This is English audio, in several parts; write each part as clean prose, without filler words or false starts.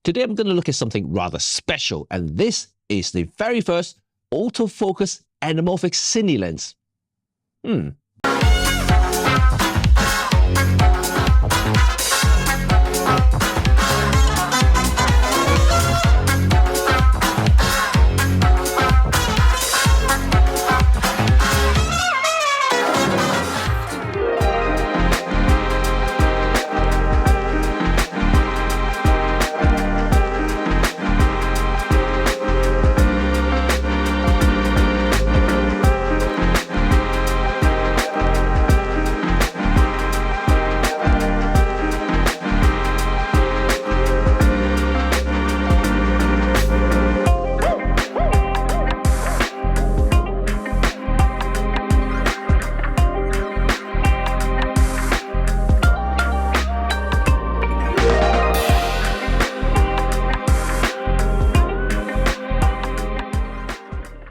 Today I'm going to look at something rather special, and this is the very first autofocus anamorphic cine lens.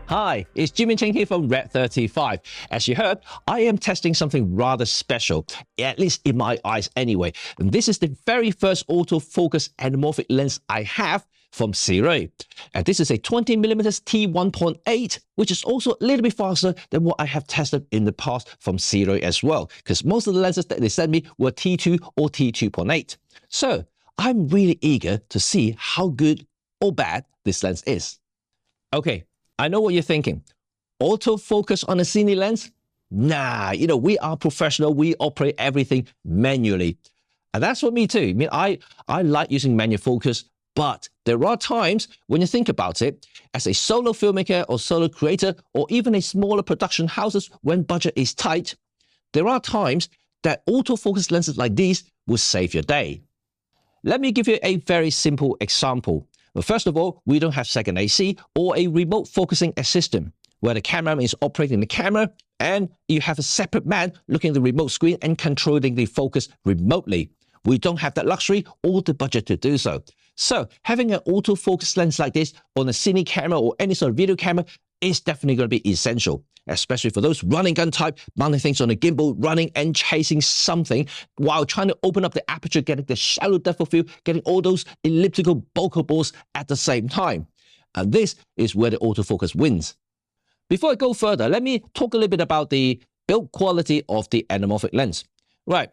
Hi, it's Jimmy Cheng here from RED35. As you heard, I am testing something rather special, at least in my eyes anyway. And this is the very first autofocus anamorphic lens I have from Sirui. And this is a 20mm T1.8, which is also a little bit faster than what I have tested in the past from Sirui as well, because most of the lenses that they sent me were T2 or T2.8. So I'm really eager to see how good or bad this lens is. Okay. I know what you're thinking. Autofocus on a cine lens? Nah, we are professional. We operate everything manually. And that's for me too. I mean, I like using manual focus, but there are times when you think about it, as a solo filmmaker or solo creator, or even a smaller production houses when budget is tight, there are times that autofocus lenses like these will save your day. Let me give you a very simple example. Well, first of all, we don't have second AC or a remote focusing assistant, where the cameraman is operating the camera and you have a separate man looking at the remote screen and controlling the focus remotely. We don't have that luxury or the budget to do so. So having an autofocus lens like this on a cine camera or any sort of video camera is definitely going to be essential, especially for those running gun type, mounting things on a gimbal, running and chasing something while trying to open up the aperture, getting the shallow depth of field, getting all those elliptical bokeh balls at the same time. And this is where the autofocus wins. Before I go further, let me talk a little bit about the build quality of the anamorphic lens. Right,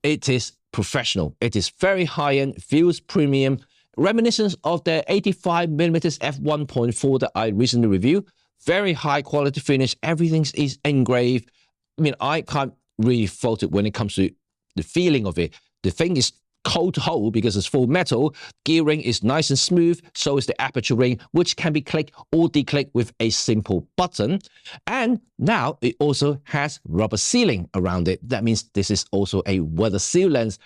it is professional. It is very high-end, feels premium, reminiscent of the 85mm f1.4 that I recently reviewed. Very high quality finish, everything is engraved. I mean, I can't really fault it when it comes to the feeling of it. The thing is cold to hold because it's full metal. Gear ring is nice and smooth, so is the aperture ring, which can be clicked or declicked with a simple button. And now it also has rubber sealing around it. That means this is also a weather seal lens.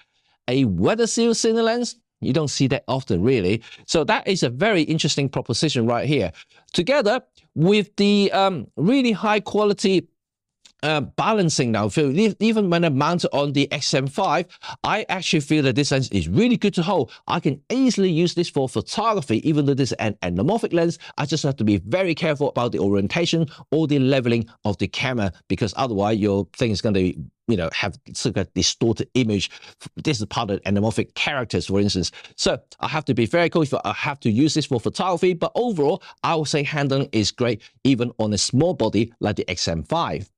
A weather seal cine lens? You don't see that often, really. So that is a very interesting proposition right here. Together with the really high quality balancing now, even when I mount it on the XM5, I actually feel that this lens is really good to hold. I can easily use this for photography, even though this is an anamorphic lens. I just have to be very careful about the orientation or the leveling of the camera, because otherwise your thing is going to have sort of a distorted image. This is part of anamorphic characters, for instance. So I have to be very careful. I have to use this for photography, but overall, I would say handling is great, even on a small body like the XM5.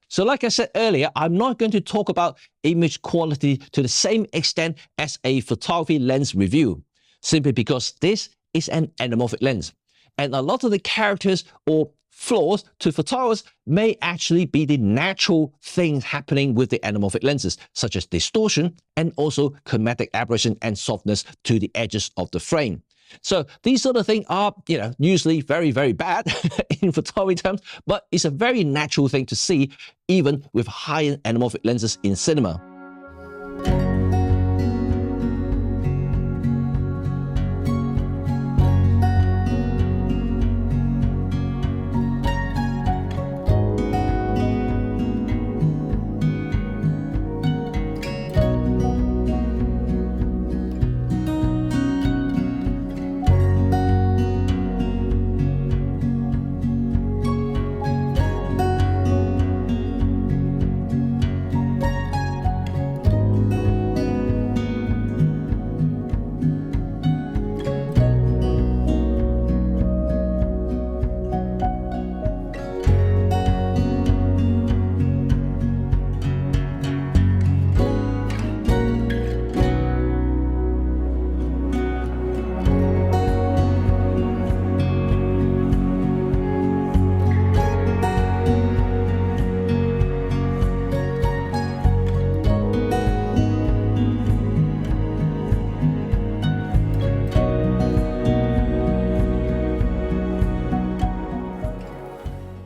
So like I said earlier, I'm not going to talk about image quality to the same extent as a photography lens review, simply because this is an anamorphic lens. And a lot of the characters or flaws to photographers may actually be the natural things happening with the anamorphic lenses, such as distortion and also chromatic aberration and softness to the edges of the frame. So these sort of things are, usually very, very bad in photography terms, but it's a very natural thing to see even with high-end anamorphic lenses in cinema.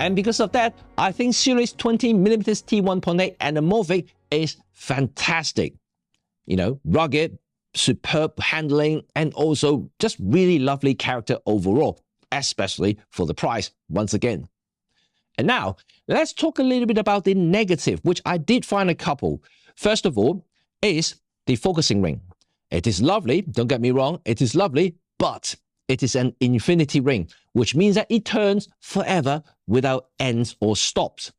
And because of that, I think Sirui's 20mm T1.8 Anamorphic is fantastic. You know, rugged, superb handling, and also just really lovely character overall, especially for the price, once again. And now, let's talk a little bit about the negative, which I did find a couple. First of all, is the focusing ring. It is lovely, don't get me wrong, it is lovely, but it is an infinity ring, which means that it turns forever without ends or stops.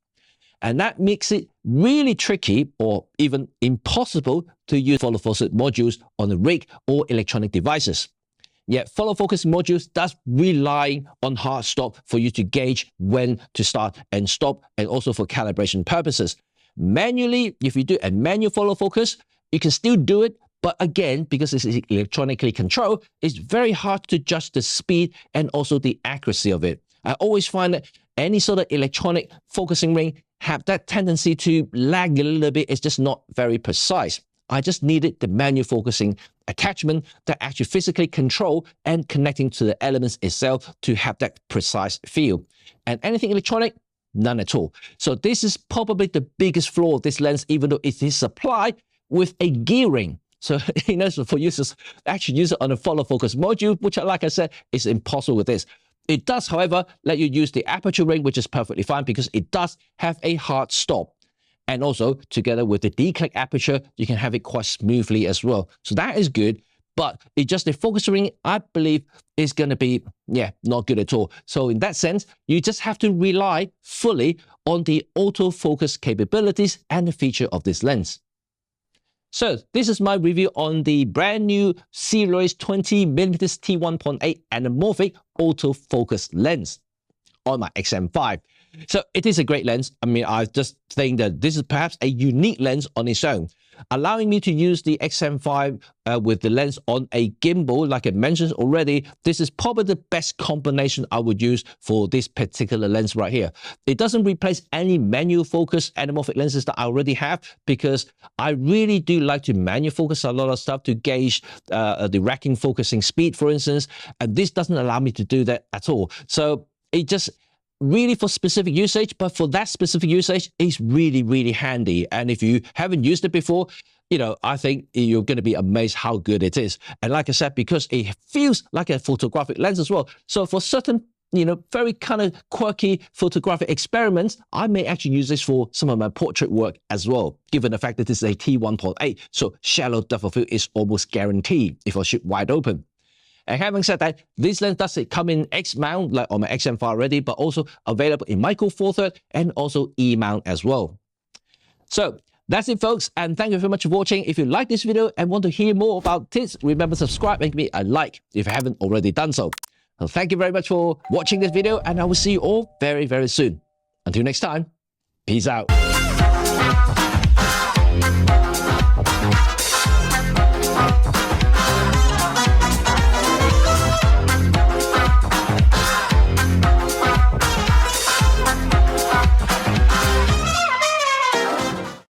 And that makes it really tricky or even impossible to use follow focus modules on the rig or electronic devices. Yet follow focus modules does rely on hard stop for you to gauge when to start and stop, and also for calibration purposes. Manually, if you do a manual follow focus, you can still do it, but again, because it's electronically controlled, it's very hard to judge the speed and also the accuracy of it. I always find that any sort of electronic focusing ring have that tendency to lag a little bit. It's just not very precise. I just needed the manual focusing attachment that actually physically control and connecting to the elements itself to have that precise feel. And anything electronic, none at all. So this is probably the biggest flaw of this lens, even though it is supplied with a gear ring. So, you know, so for users, actually use it on a follow focus module, which, like I said, is impossible with this. It does, however, let you use the aperture ring, which is perfectly fine because it does have a hard stop. And also, together with the D-click aperture, you can have it quite smoothly as well. So that is good, but it just the focus ring, I believe, is going to be, not good at all. So in that sense, you just have to rely fully on the autofocus capabilities and the feature of this lens. So this is my review on the brand new Sirui's 20mm T1.8 Anamorphic autofocus lens on my XM5. So it is a great lens. I mean, I just think that this is perhaps a unique lens on its own, allowing me to use the XM5 with the lens on a gimbal. Like I mentioned already, this is probably the best combination I would use for this particular lens right here. It doesn't replace any manual focus anamorphic lenses that I already have, because I really do like to manual focus a lot of stuff to gauge the racking focusing speed, for instance, and this doesn't allow me to do that at all. So it just really for specific usage, but for that specific usage, it's really, really handy. And if you haven't used it before, you know, I think you're going to be amazed how good it is. And like I said, because it feels like a photographic lens as well. So for certain, you know, very kind of quirky photographic experiments, I may actually use this for some of my portrait work as well, given the fact that this is a T1.8. So shallow depth of field is almost guaranteed if I shoot wide open. And having said that, this lens does come in X mount, like on my XM5 already, but also available in micro four third and also E mount as well. So that's it, folks, and thank you very much for watching. If you like this video and want to hear more about this, remember to subscribe and give me a like if you haven't already done so. So thank you very much for watching this video, and I will see you all very, very soon. Until next time, peace out.